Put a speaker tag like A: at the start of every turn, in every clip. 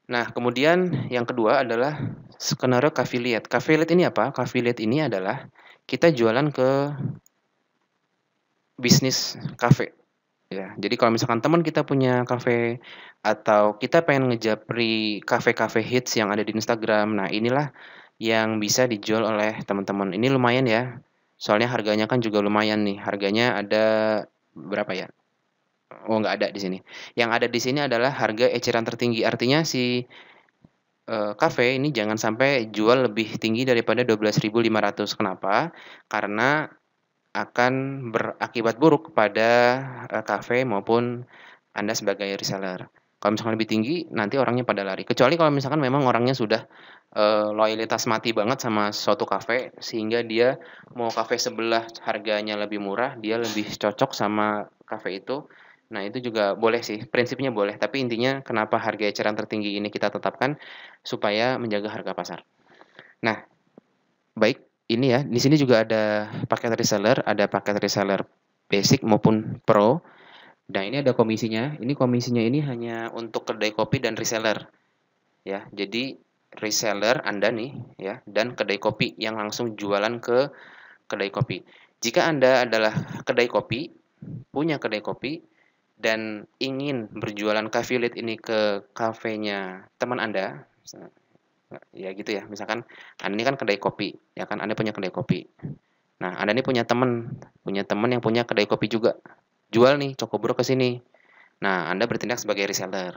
A: Nah, kemudian yang kedua adalah skenario affiliate. Affiliate ini apa? Affiliate ini adalah kita jualan ke bisnis kafe. Ya, jadi kalau misalkan teman kita punya kafe atau kita pengen ngejapri kafe-kafe hits yang ada di Instagram, nah inilah yang bisa dijual oleh teman-teman. Ini lumayan ya, soalnya harganya kan juga lumayan nih. Harganya ada berapa ya? Oh, nggak ada di sini. Yang ada di sini adalah harga eceran tertinggi. Artinya si kafe ini jangan sampai jual lebih tinggi daripada 12.500. Kenapa? Karena akan berakibat buruk kepada kafe maupun Anda sebagai reseller. Kalau misalkan lebih tinggi, nanti orangnya pada lari. Kecuali kalau misalkan memang orangnya sudah loyalitas mati banget sama suatu kafe, sehingga dia mau kafe sebelah harganya lebih murah, dia lebih cocok sama kafe itu. Nah, itu juga boleh sih, prinsipnya boleh. Tapi intinya kenapa harga eceran tertinggi ini kita tetapkan supaya menjaga harga pasar. Nah, baik, ini ya, di sini juga ada paket reseller basic maupun pro. Nah, ini ada komisinya. Ini komisinya ini hanya untuk kedai kopi dan reseller ya. Jadi reseller Anda nih ya dan kedai kopi yang langsung jualan ke kedai kopi. Jika Anda adalah kedai kopi, punya kedai kopi dan ingin berjualan affiliate ini ke kafenya teman Anda, ya gitu ya. Misalkan Anda ini kan kedai kopi, ya kan Anda punya kedai kopi. Nah, Anda ini punya teman yang punya kedai kopi juga. Jual nih Cokobro ke sini. Nah, Anda bertindak sebagai reseller.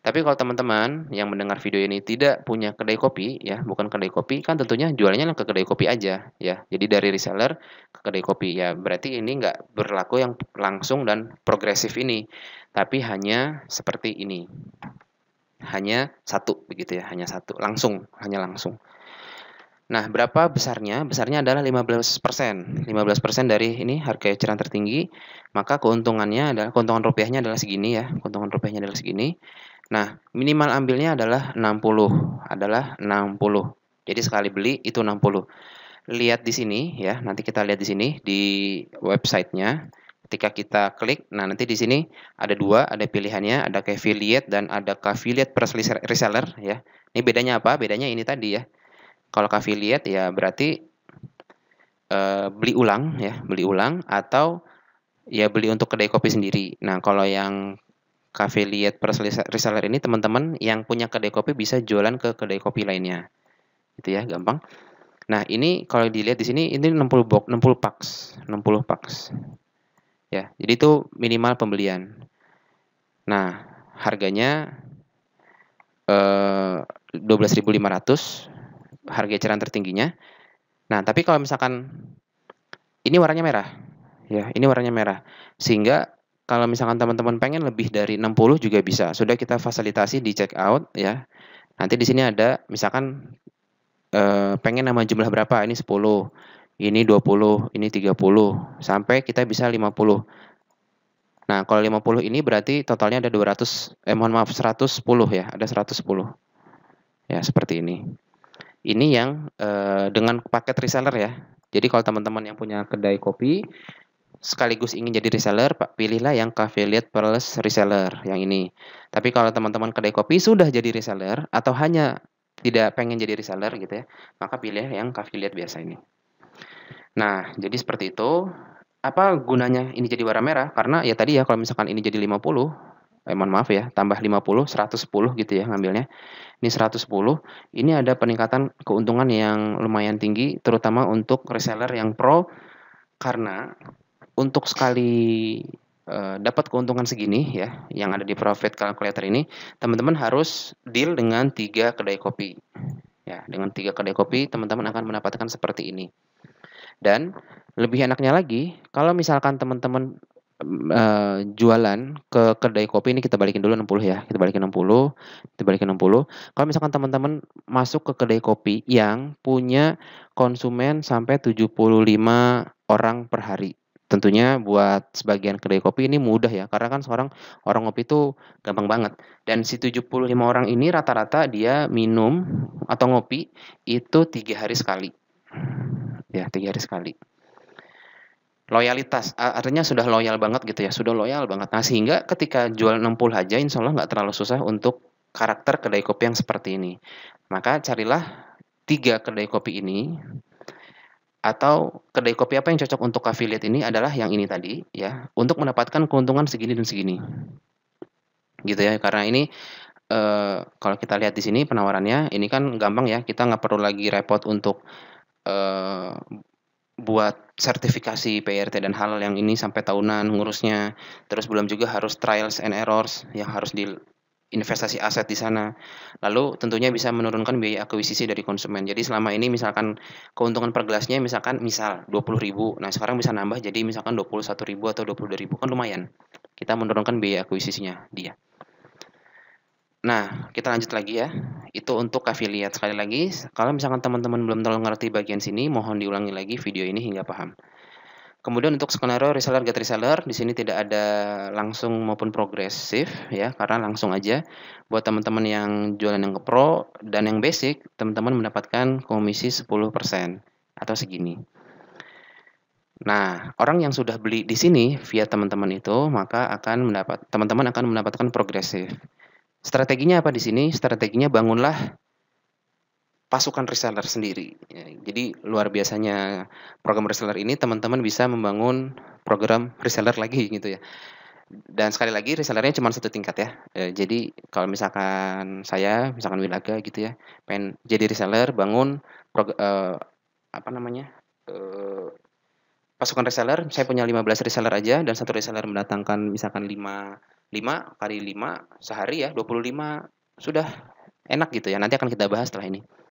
A: Tapi kalau teman-teman yang mendengar video ini tidak punya kedai kopi, ya, bukan kedai kopi, kan tentunya jualnya ke kedai kopi aja, ya. Jadi dari reseller ke kedai kopi, ya. Berarti ini nggak berlaku yang langsung dan progresif ini, tapi hanya seperti ini. Hanya satu, begitu ya, hanya satu, hanya langsung. Nah, berapa besarnya? Besarnya adalah 15%. 15% dari ini harga eceran tertinggi, maka keuntungan rupiahnya adalah segini ya. Keuntungan rupiahnya adalah segini. Nah, minimal ambilnya adalah 60, adalah 60. Jadi sekali beli itu 60. Lihat di sini ya, nanti kita lihat di sini di websitenya. Ketika kita klik, nah nanti di sini ada dua, ada pilihannya, ada affiliate dan ada affiliate plus reseller ya. Ini bedanya apa? Bedanya ini tadi ya. Kalau affiliate ya berarti beli ulang atau ya beli untuk kedai kopi sendiri. Nah, kalau yang affiliate plus reseller ini teman-teman yang punya kedai kopi bisa jualan ke kedai kopi lainnya. Gitu ya, gampang. Nah, ini kalau dilihat di sini ini 60 box, 60 packs, 60 packs. Ya, jadi itu minimal pembelian. Nah, harganya 12.500 harga eceran tertingginya. Nah, tapi kalau misalkan ini warnanya merah, ya, ini warnanya merah. Sehingga kalau misalkan teman-teman pengen lebih dari 60 juga bisa. Sudah kita fasilitasi di check out ya. Nanti di sini ada misalkan pengen nama jumlah berapa? Ini 10, ini 20, ini 30 sampai kita bisa 50. Nah, kalau 50 ini berarti totalnya ada 110 ya, ada 110. Ya, seperti ini. Ini yang dengan paket reseller ya. Jadi kalau teman-teman yang punya kedai kopi sekaligus ingin jadi reseller, Pak, pilihlah yang affiliate plus reseller yang ini. Tapi kalau teman-teman kedai kopi sudah jadi reseller atau hanya tidak pengen jadi reseller gitu ya, maka pilih yang affiliate biasa ini. Nah, jadi seperti itu. Apa gunanya ini jadi warna merah? Karena ya tadi ya kalau misalkan ini jadi 50, mohon maaf ya, tambah 50, 110 gitu ya ngambilnya. Ini 110, ini ada peningkatan keuntungan yang lumayan tinggi terutama untuk reseller yang pro karena untuk sekali dapat keuntungan segini ya, yang ada di profit calculator ini, teman-teman harus deal dengan 3 kedai kopi. Ya, dengan 3 kedai kopi teman-teman akan mendapatkan seperti ini. Dan lebih enaknya lagi, kalau misalkan teman-teman jualan ke kedai kopi ini kita balikin dulu 60 ya. Kita balikin 60, kita balikin 60. Kalau misalkan teman-teman masuk ke kedai kopi yang punya konsumen sampai 75 orang per hari. Tentunya buat sebagian kedai kopi ini mudah ya, karena kan seorang orang ngopi itu gampang banget. Dan si 75 orang ini rata-rata dia minum atau ngopi itu 3 hari sekali. Ya, 3 hari sekali. Loyalitas, artinya sudah loyal banget gitu ya, sudah loyal banget. Nah, sehingga ketika jual 60 aja insya Allah nggak terlalu susah untuk karakter kedai kopi yang seperti ini. Maka carilah 3 kedai kopi ini, atau kedai kopi apa yang cocok untuk affiliate ini adalah yang ini tadi ya, untuk mendapatkan keuntungan segini dan segini, gitu ya. Karena ini, kalau kita lihat di sini penawarannya, ini kan gampang ya, kita nggak perlu lagi repot untuk, eee, buat sertifikasi PRT dan halal yang ini sampai tahunan ngurusnya, terus belum juga harus trials and errors yang harus investasi aset di sana. Lalu tentunya bisa menurunkan biaya akuisisi dari konsumen. Jadi selama ini misalkan keuntungan per gelasnya misal 20.000, nah sekarang bisa nambah jadi misalkan 21.000 atau 22.000, kan lumayan. Kita menurunkan biaya akuisisinya dia. Nah, kita lanjut lagi ya. Itu untuk affiliate. Sekali lagi, kalau misalkan teman-teman belum terlalu ngerti bagian sini, mohon diulangi lagi video ini hingga paham. Kemudian untuk skenario reseller get reseller, di sini tidak ada langsung maupun progresif ya, karena langsung aja. Buat teman-teman yang jualan yang ke pro dan yang basic, teman-teman mendapatkan komisi 10% atau segini. Nah, orang yang sudah beli di sini via teman-teman itu, maka teman-teman akan mendapatkan progresif. Strateginya apa di sini? Strateginya bangunlah pasukan reseller sendiri. Ya, jadi luar biasanya program reseller ini, teman-teman bisa membangun program reseller lagi gitu ya. Dan sekali lagi resellernya cuma satu tingkat ya. Jadi kalau misalkan saya, misalkan Wilaga gitu ya, pengen jadi reseller, bangun apa namanya? eee, pasukan reseller, saya punya 15 reseller aja dan satu reseller mendatangkan misalkan 5 kali 5 sehari ya 25, sudah enak gitu ya. Nanti akan kita bahas setelah ini.